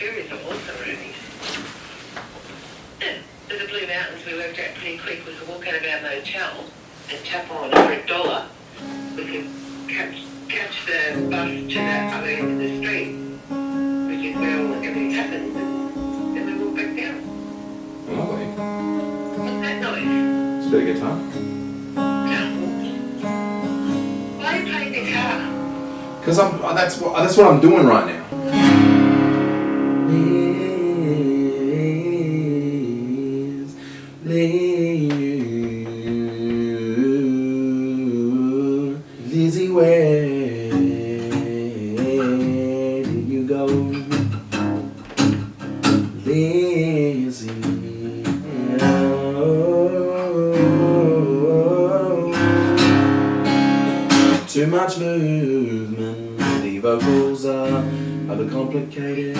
fairies are also rubies. To the Blue Mountains, we worked out pretty quick. We could walk out of our motel and tap on for $1. We could catch the bus to the other end of the street, which is where everything happens, and then we walk back down. Lovely. What's that noise? It's a bit of guitar. Why are you playing guitar? Because that's what I'm doing right now. Lizzy, where did you go? Lizzy. Too much movement, the vocals are overcomplicated.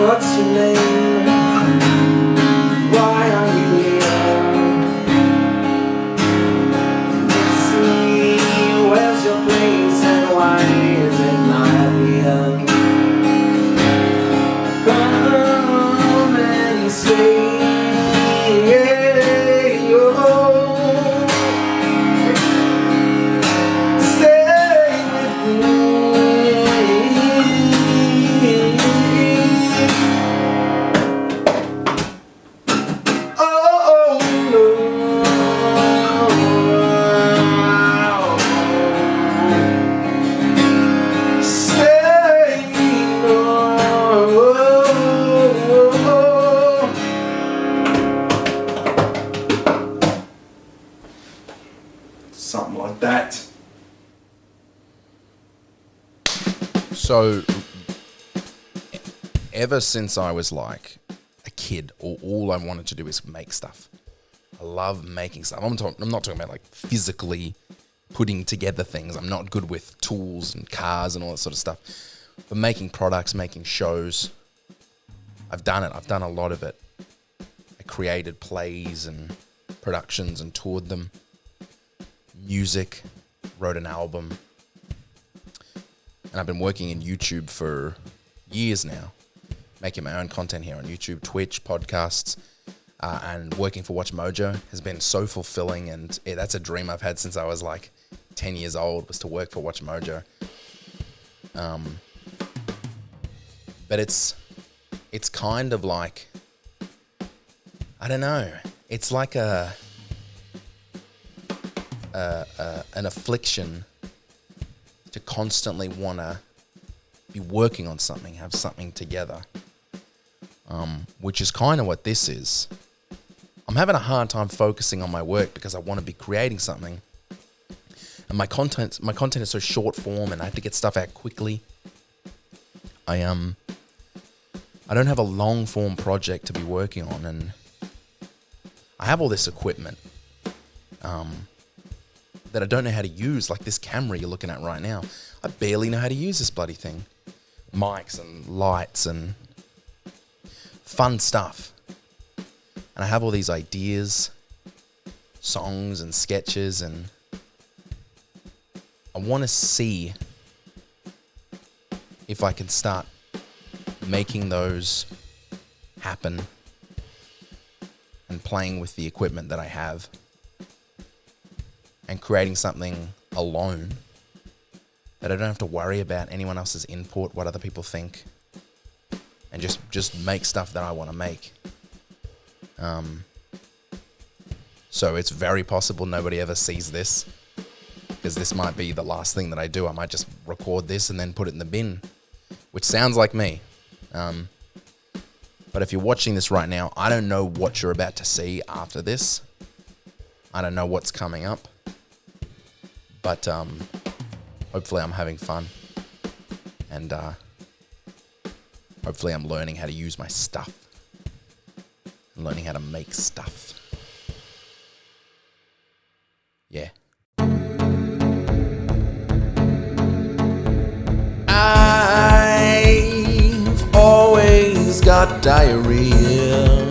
What's your name? Why are you here? Lizzy, where's your place and why is it not here? Come and stay. Stay with me. Something like that. So, ever since I was like a kid, all I wanted to do is make stuff. I love making stuff. I'm not talking about like physically putting together things. I'm not good with tools and cars and all that sort of stuff. But making products, making shows, I've done it. I've done a lot of it. I created plays and productions and toured them. Music, wrote an album. And I've been working in YouTube for years now, making my own content here on YouTube, Twitch, podcasts, and working for Watch Mojo has been so fulfilling. And that's a dream I've had since I was like 10 years old, was to work for Watch Mojo. But it's kind of like, I don't know, it's like an affliction to constantly want to be working on something, have something together, which is kind of what this is. I'm having a hard time focusing on my work because I want to be creating something, and my content is so short form, and I have to get stuff out quickly. I don't have a long form project to be working on, and I have all this equipment that I don't know how to use, like this camera you're looking at right now. I barely know how to use this bloody thing. Mics and lights and fun stuff. And I have all these ideas, songs and sketches, and I want to see if I can start making those happen and playing with the equipment that I have and creating something alone that I don't have to worry about anyone else's input, what other people think, and just make stuff that I want to make. So it's very possible nobody ever sees this, because this might be the last thing that I do. I might just record this and then put it in the bin, which sounds like me. But if you're watching this right now, I don't know what you're about to see after this. I don't know what's coming up. But hopefully I'm having fun. And hopefully I'm learning how to use my stuff. And learning how to make stuff. Yeah. I've got diarrhea.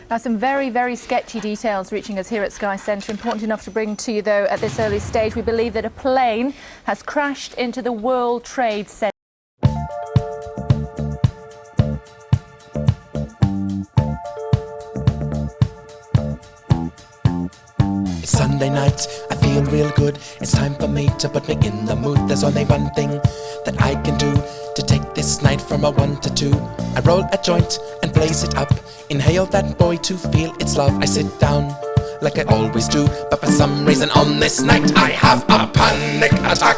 Now, some very, very sketchy details reaching us here at Sky Centre. Important enough to bring to you, though, at this early stage. We believe that a plane has crashed into the World Trade Center. It's Sunday night, I feel real good. It's time for me to put me in the mood. There's only one thing that I can do to take this night from a 1 to 2. I roll a joint and blaze it up. Inhale that boy to feel its love. I sit down like I always do, but for some reason on this night I have a panic attack.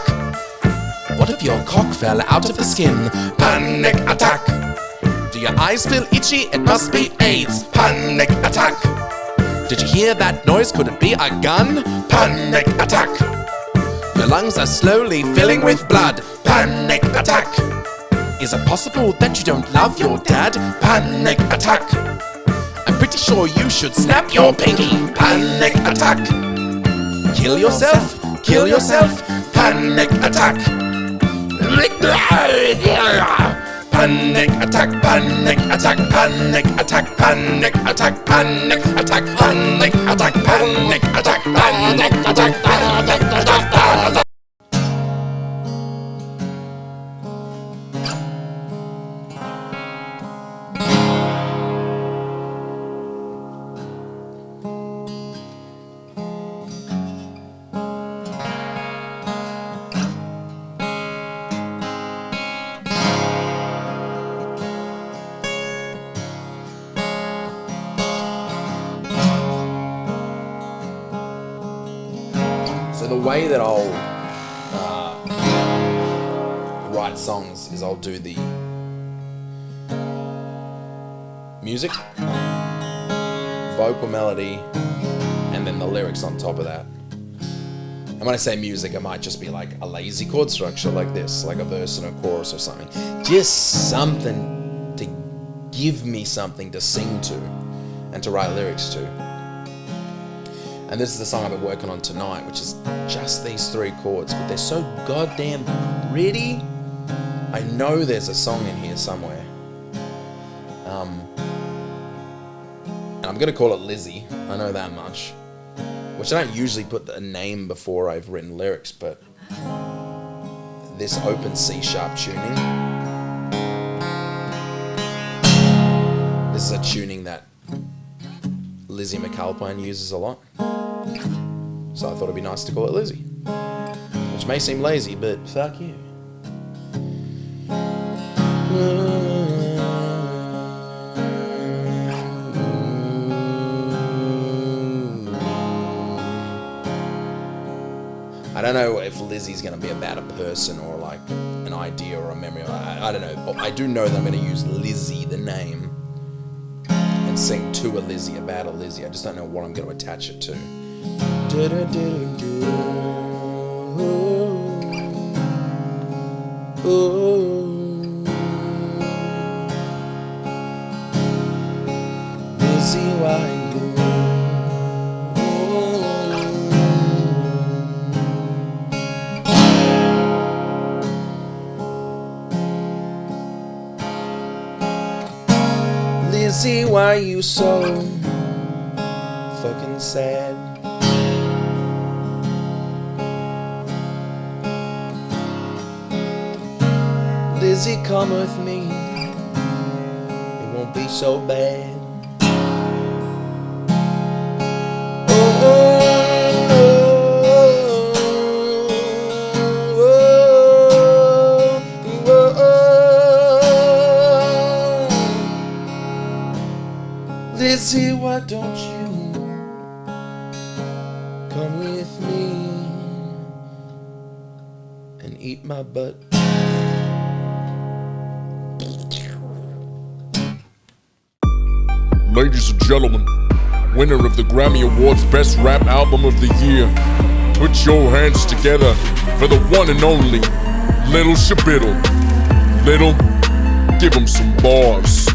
What if your cock fell out of the skin? Panic attack. Do your eyes feel itchy? It must be AIDS. Panic attack. Did you hear that noise? Could it be a gun? Panic attack. Your lungs are slowly filling with blood. Panic attack. Is it possible that you don't love your dad? Panic attack. I'm pretty sure you should snap your pinky. Panic attack. Kill yourself. Kill yourself. Panic attack. Panic attack, panic attack, panic attack, panic attack, panic attack, panic attack, panic attack, panic attack, panic attack. So the way that I'll write songs is I'll do the music, vocal melody, and then the lyrics on top of that. And when I say music, it might just be like a lazy chord structure like this, like a verse and a chorus or something. Just something to give me something to sing to and to write lyrics to. And this is the song I've been working on tonight, which is just these 3 chords, but they're so goddamn pretty. I know there's a song in here somewhere. And I'm gonna call it Lizzy, I know that much. Which I don't usually put a name before I've written lyrics, but this open C sharp tuning. This is a tuning that Lizzy McAlpine uses a lot. So I thought it'd be nice to call it Lizzy. Which may seem lazy, but fuck you. I don't know if Lizzy's gonna be about a person or like an idea or a memory. I don't know. I do know that I'm gonna use Lizzy, the name, and sing to a Lizzy, about a Lizzy. I just don't know what I'm gonna attach it to. Lizzy, why you? Lizzy, why you so fucking sad? Lizzy, come with me, it won't be so bad. Oh, oh, oh, oh, oh. why don't you come with me and eat my butt? Ladies and gentlemen, winner of the Grammy Awards Best Rap Album of the Year, put your hands together for the one and only Little Shabiddle. Little, give him some bars.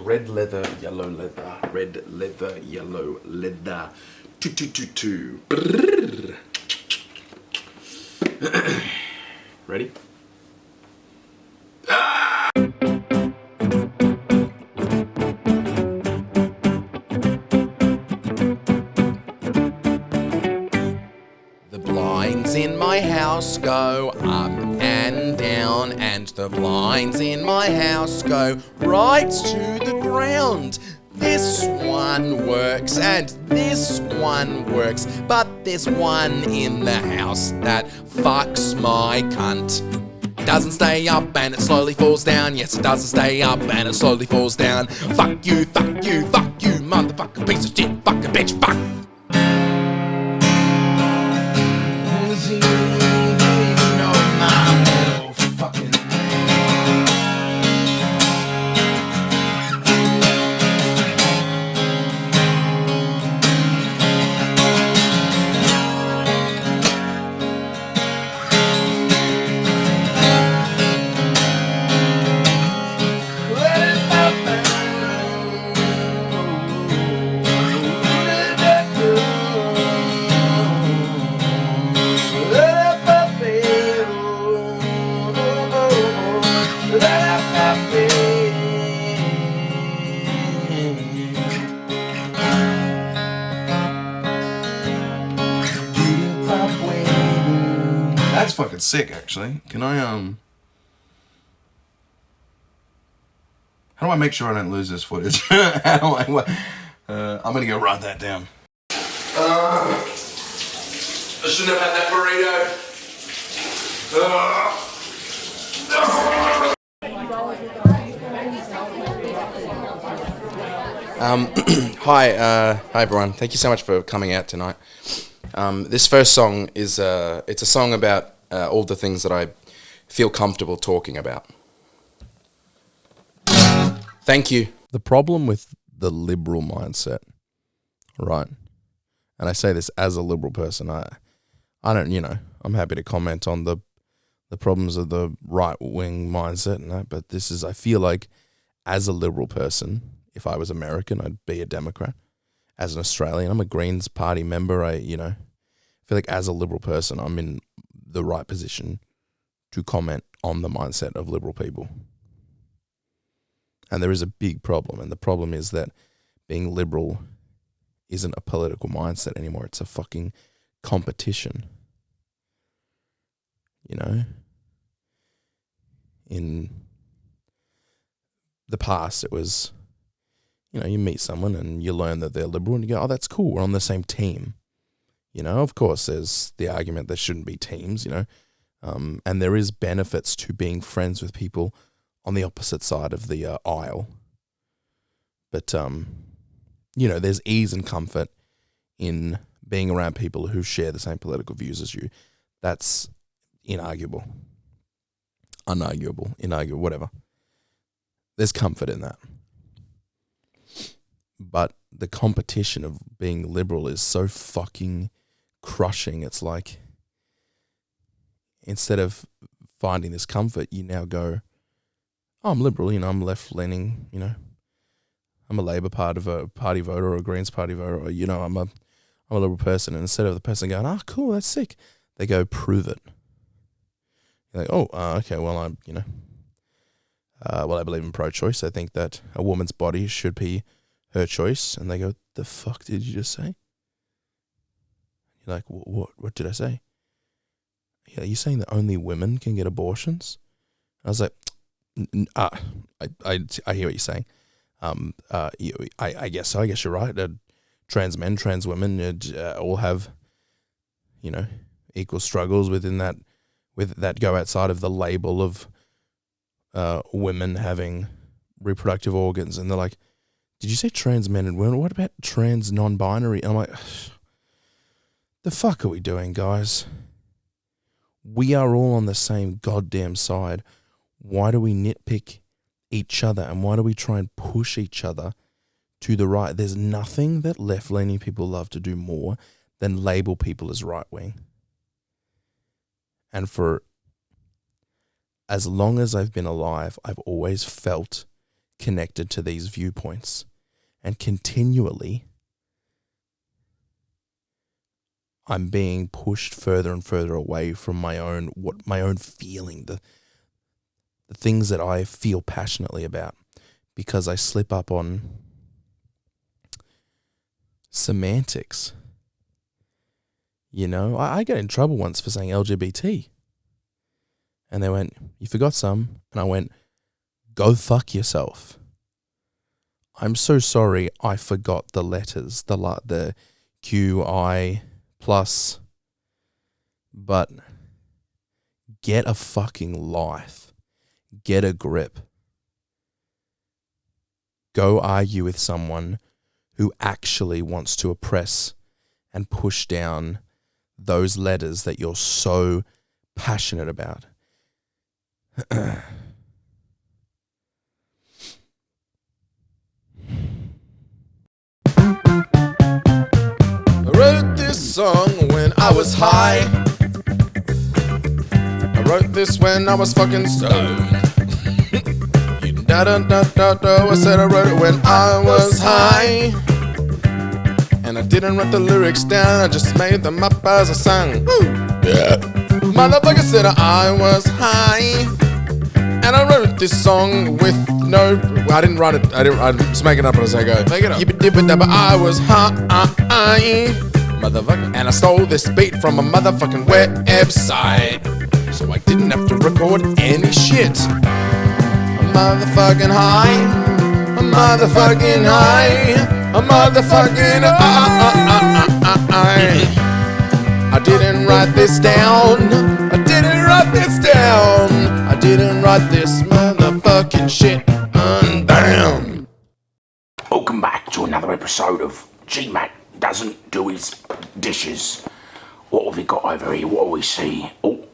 Red leather, yellow leather, red leather, yellow leather. Two. Ready? The blinds in my house go up and down, and the blinds in my house go right to the ground. This one works and this one works, but there's one in the house that fucks my cunt. Doesn't stay up and it slowly falls down. Yes, it doesn't stay up and it slowly falls down. Fuck you, motherfucker, piece of shit, fucking bitch, fuck. That's fucking sick, actually. Can I, how do I make sure I don't lose this footage? How do I, I'm gonna go write that down. I shouldn't have had that burrito. Hi everyone. Thank you so much for coming out tonight. This first song is it's a song about all the things that I feel comfortable talking about. Thank you. The problem with the liberal mindset, right? And I say this as a liberal person. I don't, I'm happy to comment on the problems of the right-wing mindset and that, but I feel like as a liberal person, if I was American, I'd be a Democrat. As an Australian, I'm a Greens Party member. I feel like as a liberal person, I'm in the right position to comment on the mindset of liberal people. And there is a big problem, and the problem is that being liberal isn't a political mindset anymore. It's a fucking competition. In the past, it was, you meet someone and you learn that they're liberal and you go, oh, that's cool, we're on the same team. Of course, there's the argument there shouldn't be teams, and there is benefits to being friends with people on the opposite side of the aisle. But, there's ease and comfort in being around people who share the same political views as you. That's unarguable, whatever. There's comfort in that. But the competition of being liberal is so fucking crushing. It's like, instead of finding this comfort, you now go, oh, I'm liberal, I'm left-leaning, I'm a Labour Party voter or a Greens Party voter, or, I'm a liberal person. And instead of the person going, cool, that's sick, they go, prove it. You're like, okay, well, I believe in pro-choice. I think that a woman's body should be her choice. And they go, the fuck did you just say? You're like, what did I say? Yeah, you're saying that only women can get abortions? I was like, I hear what you're saying. I guess so. I guess you're right. Trans men, trans women all have, equal struggles within that, that go outside of the label of women having reproductive organs. And they're like, did you say trans men and women? What about trans non-binary? And I'm like, the fuck are we doing, guys? We are all on the same goddamn side. Why do we nitpick each other, and why do we try and push each other to the right? There's nothing that left-leaning people love to do more than label people as right-wing. And for as long as I've been alive, I've always felt connected to these viewpoints. And continually, I'm being pushed further and further away from my own feeling, the things that I feel passionately about, because I slip up on semantics. I got in trouble once for saying LGBT. And they went, you forgot some. And I went, go fuck yourself. I'm so sorry I forgot the letters, the Q, I, plus. But get a fucking life. Get a grip. Go argue with someone who actually wants to oppress and push down those letters that you're so passionate about. I wrote this song when I was high. I wrote this when I was fucking stoned. I said I wrote it when I was high. And I didn't write the lyrics down, I just made them up as I sang. Woo! Yeah. Motherfucker said I was high. And I wrote this song with I didn't write it. I'm just making it up as I go. Make it up. But I was high, motherfucker. And I stole this beat from a motherfucking website, so I didn't have to record any shit. I'm motherfucking high. I'm motherfucking high. I'm motherfucking high. I didn't write this down. I didn't write this down. I didn't write this motherfucking shit down. Welcome back to another episode of GMat Doesn't Do His Dishes. What have we got over here? What do we see? Oh,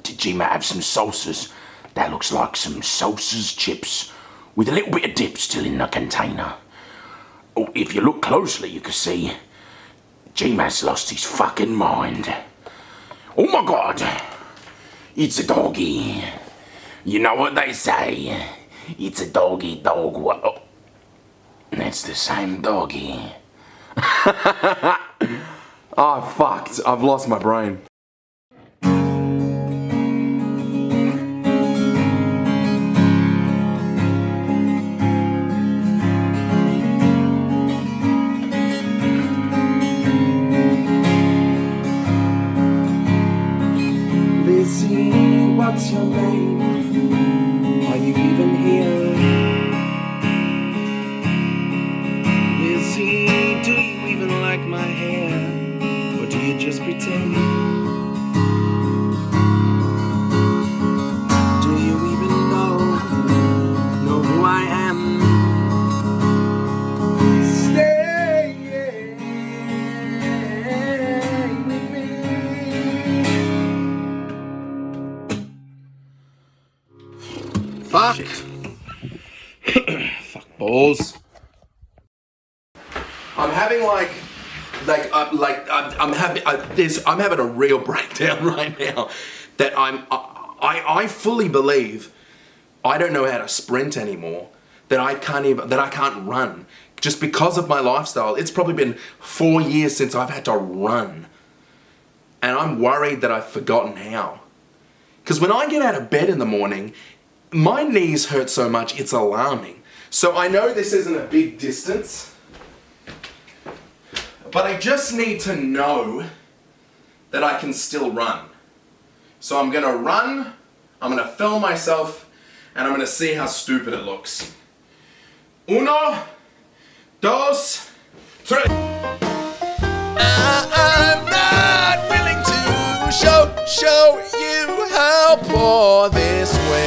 did GMat have some salsas? That looks like some salsas chips with a little bit of dip still in the container. Oh, if you look closely, you can see GMat's lost his fucking mind. Oh my god, it's a doggy. You know what they say, it's a doggy dog. Oh, that's the same doggy. Oh, fucked. I've lost my brain. Lizzy, what's your name? Are you even here? Lizzy, do you even like my hair? Or do you just pretend? Do you even know who I am? Stay with me. Fuck. Fuck balls. I'm having I'm having a real breakdown right now. That I fully believe I don't know how to sprint anymore. That I can't run just because of my lifestyle. It's probably been 4 years since I've had to run, and I'm worried that I've forgotten how. Because when I get out of bed in the morning, my knees hurt so much, it's alarming. So I know this isn't a big distance, but I just need to know that I can still run. So I'm gonna run, I'm gonna film myself, and I'm gonna see how stupid it looks. Uno, dos, tres. I'm not willing to show you how poor this went.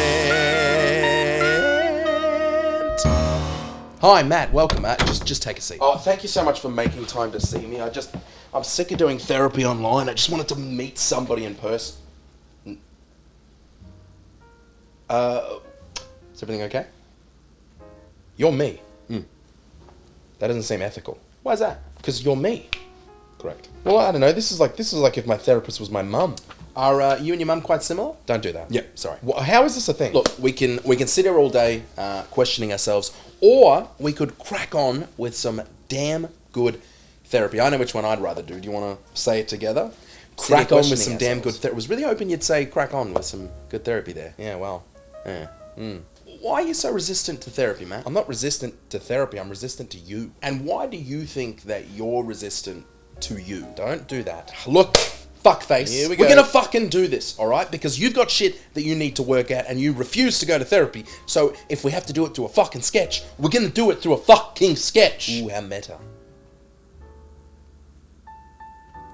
Hi, Matt. Welcome, Matt. Just take a seat. Oh, thank you so much for making time to see me. I'm sick of doing therapy online. I just wanted to meet somebody in person. Is everything okay? You're me. That doesn't seem ethical. Why is that? Because you're me. Correct. Well, I don't know. This is like if my therapist was my mum. Are you and your mum quite similar? Don't do that. Yeah, sorry. How is this a thing? Look, we can sit here all day questioning ourselves, or we could crack on with some damn good therapy. I know which one I'd rather do. Do you want to say it together? Crack on with some damn good therapy. I was really hoping you'd say crack on with some good therapy there. Yeah, well. Yeah. Why are you so resistant to therapy, man? I'm not resistant to therapy. I'm resistant to you. And why do you think that you're resistant to you? Don't do that. Look, fuckface. Here we go. We're gonna fucking do this, all right? Because you've got shit that you need to work out and you refuse to go to therapy. So if we have to do it through a fucking sketch, we're gonna do it through a fucking sketch. Ooh, how meta.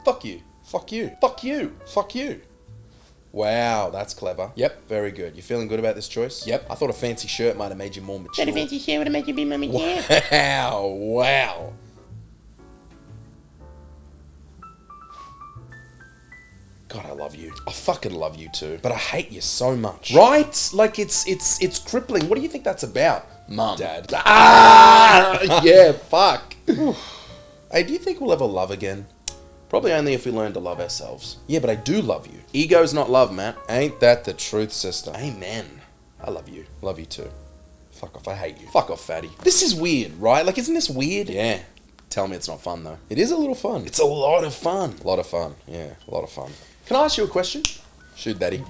Fuck you. Fuck you. Fuck you. Fuck you. Wow, that's clever. Yep, very good. You feeling good about this choice? Yep. I thought a fancy shirt might have made you more mature. That a fancy shirt would have made you be more mature. Wow. God, I love you. I fucking love you too. But I hate you so much. Right? Like it's crippling. What do you think that's about? Mum. Dad. Ah! Yeah, fuck. Hey, do you think we'll ever love again? Probably only if we learn to love ourselves. Yeah, but I do love you. Ego's not love, Matt. Ain't that the truth, sister? Amen. I love you. Love you too. Fuck off, I hate you. Fuck off, fatty. This is weird, right? Like, isn't this weird? Yeah. Tell me it's not fun, though. It is a little fun. It's a lot of fun. A lot of fun. Yeah, a lot of fun. Can I ask you a question? Shoot, Daddy.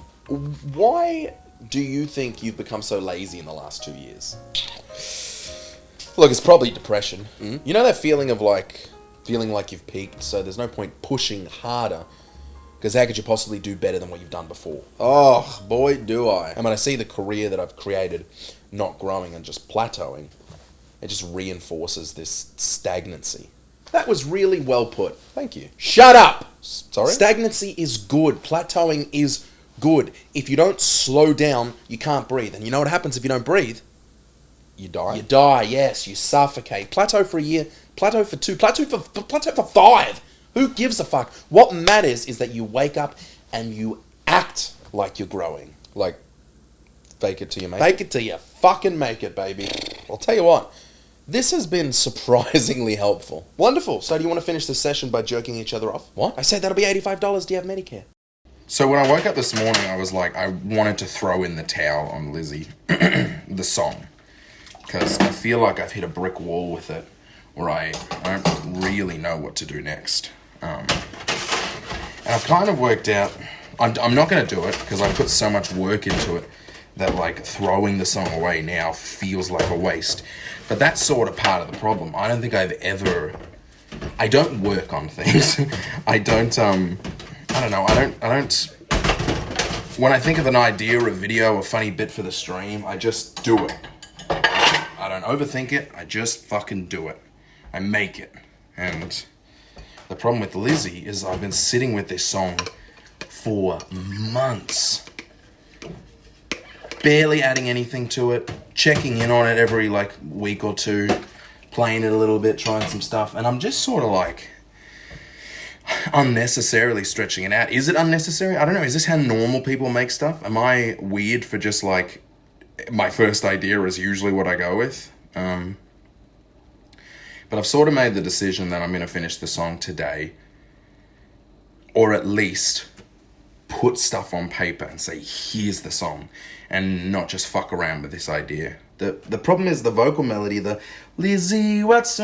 Why do you think you've become so lazy in the last 2 years? Look, it's probably depression. You know that feeling of feeling like you've peaked, so there's no point pushing harder, because how could you possibly do better than what you've done before? Oh, boy, do I. And when I see the career that I've created not growing and just plateauing, it just reinforces this stagnancy. That was really well put. Thank you. Shut up! Sorry? Stagnancy is good. Plateauing is good. If you don't slow down, you can't breathe. And you know what happens if you don't breathe? You die. You die, yes. You suffocate. Plateau for a year. Plateau for 2. Plateau for 5. Who gives a fuck? What matters is that you wake up and you act like you're growing. Like, fake it till you make it. Fake it till you fucking make it, baby. I'll tell you what. This has been surprisingly helpful. Wonderful. So do you want to finish this session by jerking each other off? What? I said that'll be $85. Do you have Medicare? So when I woke up this morning, I was like, I wanted to throw in the towel on Lizzy, the song. Because I feel like I've hit a brick wall with it, where I don't really know what to do next. And I've kind of worked out, I'm not going to do it, because I put so much work into it, that like throwing the song away now feels like a waste. But that's sort of part of the problem. I don't think I don't work on things. I don't, when I think of an idea, a video, a funny bit for the stream, I just do it. I don't overthink it, I just fucking do it. I make it. And the problem with Lizzy is I've been sitting with this song for months. Barely adding anything to it, checking in on it every week or two, playing it a little bit, trying some stuff, and I'm just sort of unnecessarily stretching it out. Is it unnecessary? I don't know. Is this how normal people make stuff? Am I weird for just my first idea is usually what I go with? But I've sort of made the decision that I'm going to finish the song today, or at least put stuff on paper and say, here's the song, and not just fuck around with this idea. The problem is the vocal melody, the Lizzy, what's is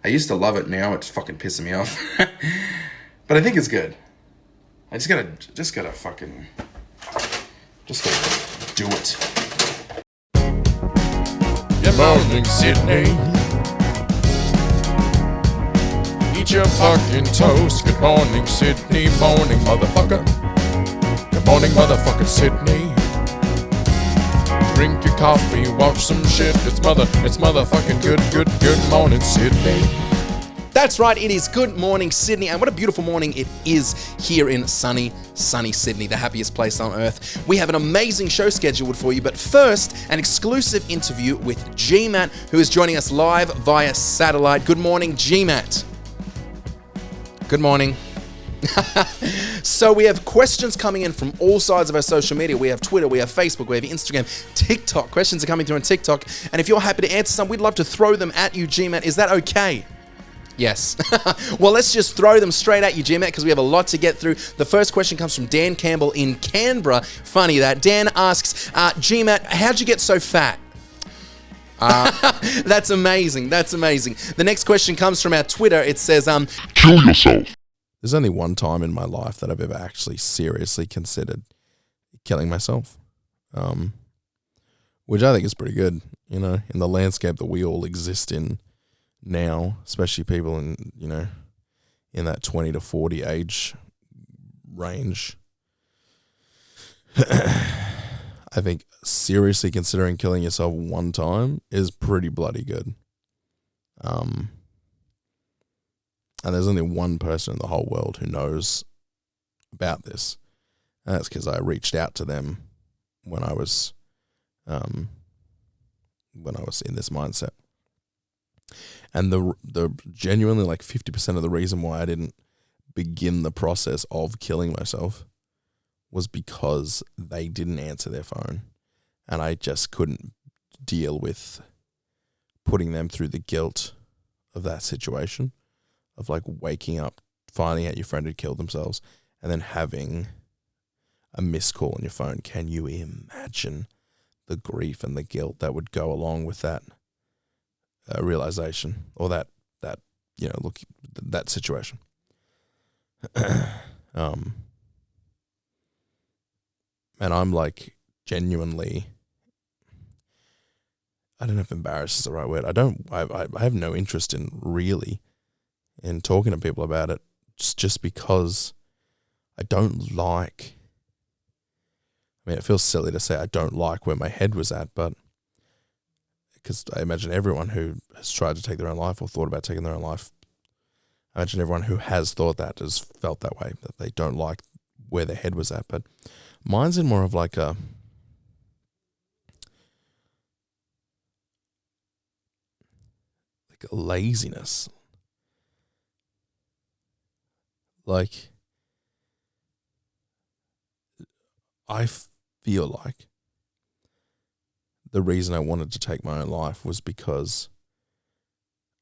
I used to love it, now it's fucking pissing me off. But I think it's good. I just gotta do it. Good morning, Sydney. Eat your fucking toast. Good morning, Sydney. Morning, motherfucker. Good morning, motherfucking Sydney. Drink your coffee, watch some shit. It's motherfucking good morning, Sydney. That's right, it is Good Morning Sydney, and what a beautiful morning it is here in sunny Sydney, the happiest place on earth. We have an amazing show scheduled for you, but first, an exclusive interview with GMat, who is joining us live via satellite. Good morning, GMat. Good morning. So we have questions coming in from all sides of our social media. We have Twitter, we have Facebook, we have Instagram, TikTok. Questions are coming through on TikTok, and if you're happy to answer some, we'd love to throw them at you, GMat. Is that okay? Yes. Well, let's just throw them straight at you, GMat, because we have a lot to get through. The first question comes from Dan Campbell in Canberra. Funny that. Dan asks, GMat, how'd you get so fat? That's amazing. That's amazing. The next question comes from our Twitter. It says, Kill yourself. There's only one time in my life that I've ever actually seriously considered killing myself, which I think is pretty good, you know, in the landscape that we all exist in now, especially people in, you know, in that 20 to 40 age range. I think seriously considering killing yourself one time is pretty bloody good. And there's only one person in the whole world who knows about this. And that's because I reached out to them when I was in this mindset. And the genuinely like 50% of the reason why I didn't begin the process of killing myself was because they didn't answer their phone. And I just couldn't deal with putting them through the guilt of that situation. Of like waking up, finding out your friend had killed themselves, and then having a missed call on your phone. Can you imagine the grief and the guilt that would go along with that realization, or that you know, look, that situation? And I'm like genuinely, I don't know if embarrassed is the right word. I have no interest in talking to people about it, just because I don't like, I mean, it feels silly to say I don't like where my head was at, but because I imagine everyone who has tried to take their own life or thought about taking their own life, I imagine everyone who has thought that has felt that way, that they don't like where their head was at. But mine's in more of like a laziness. Like, I feel like the reason I wanted to take my own life was because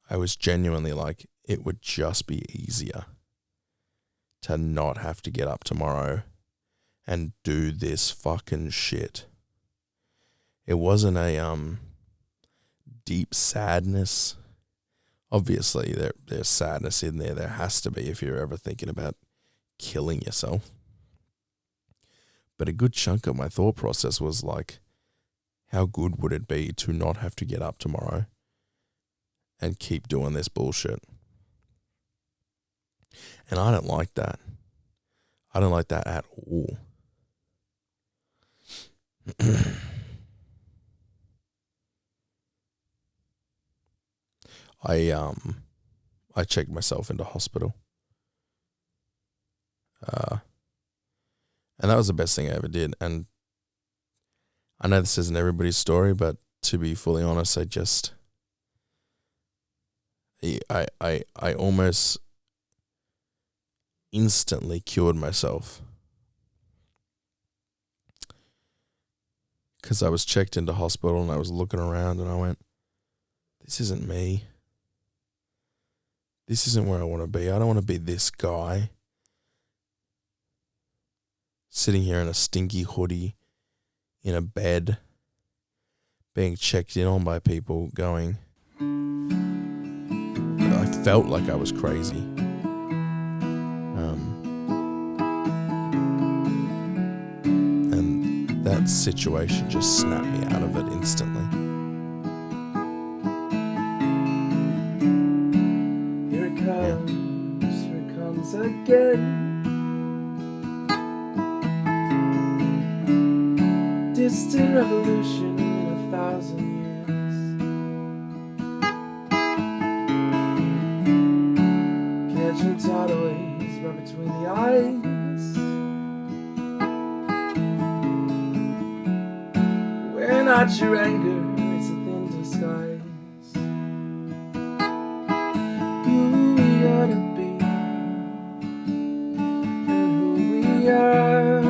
I was genuinely like, it would just be easier to not have to get up tomorrow and do this fucking shit. It wasn't a deep sadness. Obviously, there's sadness in there. There has to be if you're ever thinking about killing yourself. But a good chunk of my thought process was like, how good would it be to not have to get up tomorrow and keep doing this bullshit? And I don't like that. I don't like that at all. I checked myself into hospital. And that was the best thing I ever did. And I know this isn't everybody's story, but to be fully honest, I almost instantly cured myself. Because I was checked into hospital and I was looking around and I went, this isn't me. This isn't where I want to be. I don't want to be this guy sitting here in a stinky hoodie in a bed being checked in on by people going, I felt like I was crazy. that situation just snapped me out of it instantly. Here it comes again. Distant revolution in 1,000 years. Catching tidal waves right between the eyes. We're not your anger, it's a thin disguise. Who we ought to be, and who we are,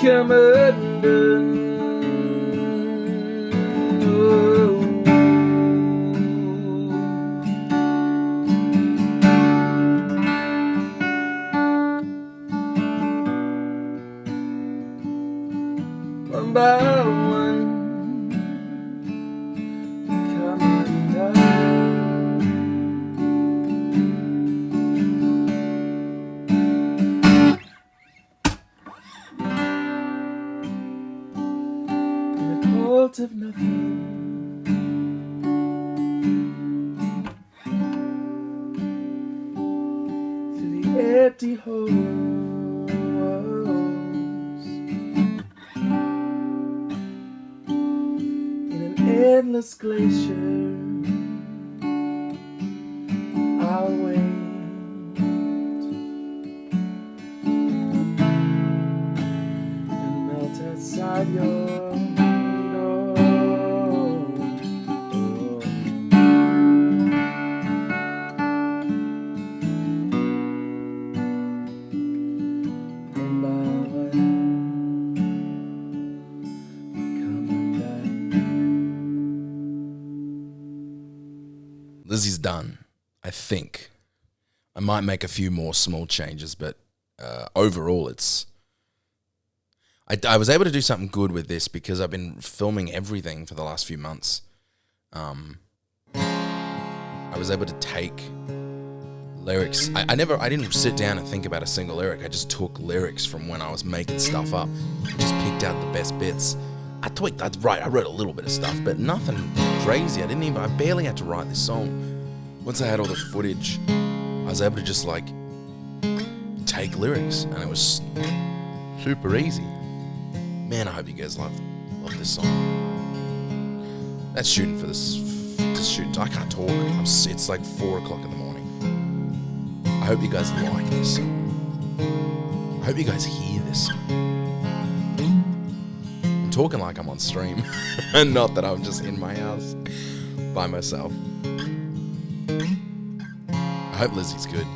come undone. One by one, come undone. In a cult of nothing, through the empty holes. Endless glacier, I'll wait and melt outside your Lizzy's done, I think. I might make a few more small changes, but overall it's... I was able to do something good with this because I've been filming everything for the last few months. I was able to take lyrics. I didn't sit down and think about a single lyric. I just took lyrics from when I was making stuff up and just picked out the best bits. I wrote a little bit of stuff, but nothing crazy. I barely had to write this song. Once I had all the footage, I was able to just like take lyrics, and it was super easy. Man, I hope you guys love this song. That's shooting for this. I can't talk. It's like 4 o'clock in the morning. I hope you guys like this song. I hope you guys hear this song. I'm talking like I'm on stream, and not that I'm just in my house by myself. I hope Lizzy's good.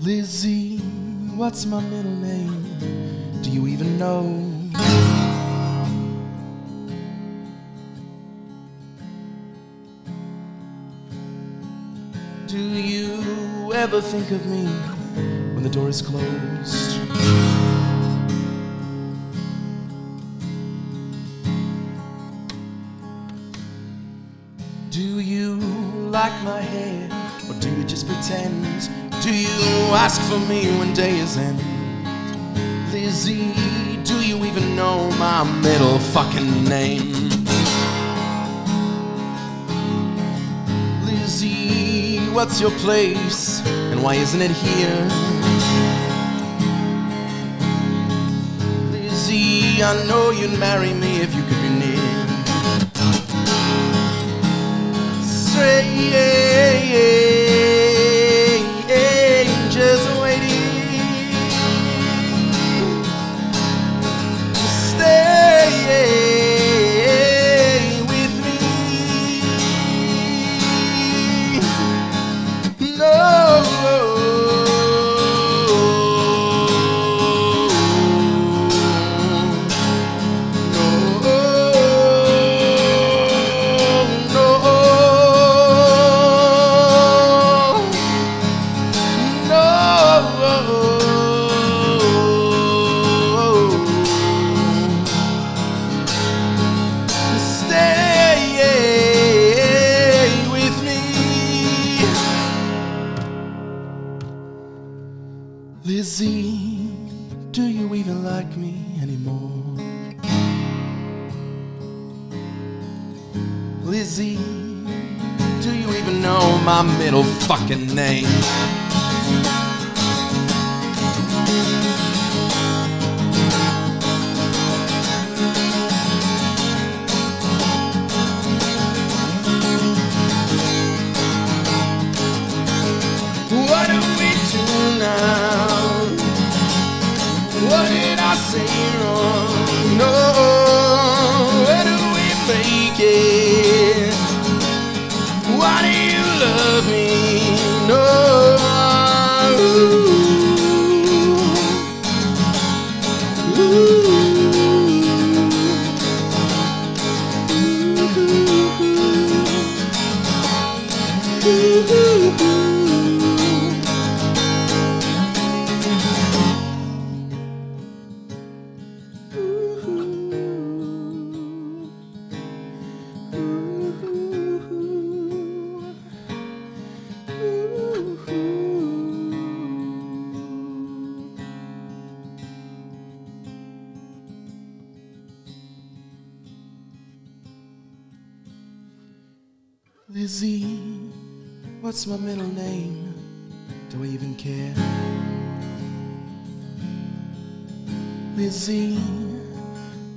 Lizzy, what's my middle name? Do you even know? Do you ever think of me when the door is closed? Do you like my hair, or do you just pretend? Do you ask for me when day is end? Lizzy, do you even know my middle fucking name? Lizzy, what's your place, and why isn't it here? Lizzy, I know you'd marry me if you could be near. Say just waiting to stay with me. Lizzy, do you even like me anymore? Lizzy, do you even know my middle fucking name? What do we do now? What did I say wrong? No, where do we make it? Why do you love me? No. Lizzy, what's my middle name? Do I even care? Lizzy,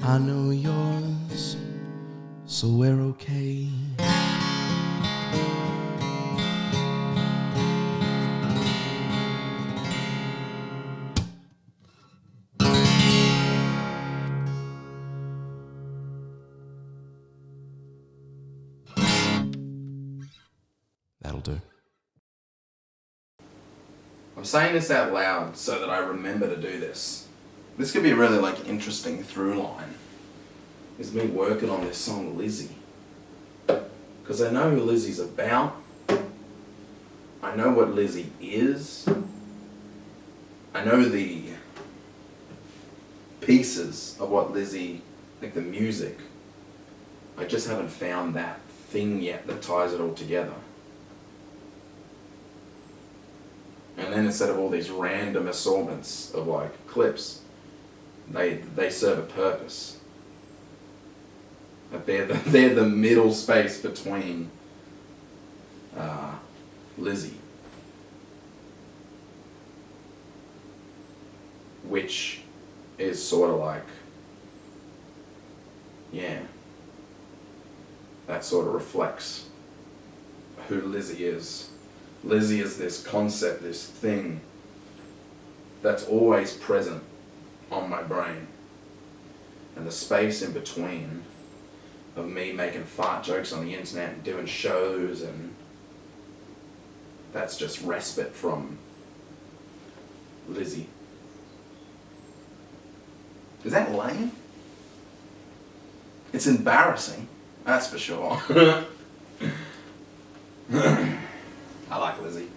I know yours, so we're okay. That'll do. I'm saying this out loud so that I remember to do this. This could be a really interesting through line. Is me working on this song Lizzy. Because I know who Lizzy's about. I know what Lizzy is. I know the pieces of what Lizzy, the music. I just haven't found that thing yet that ties it all together. And then instead of all these random assortments of clips, they serve a purpose. They're the middle space between Lizzy, which is sort of that sort of reflects who Lizzy is. Lizzy is this concept, this thing that's always present on my brain. And the space in between of me making fart jokes on the internet and doing shows, and that's just respite from Lizzy. Is that lame? It's embarrassing, that's for sure. I like Lizzy.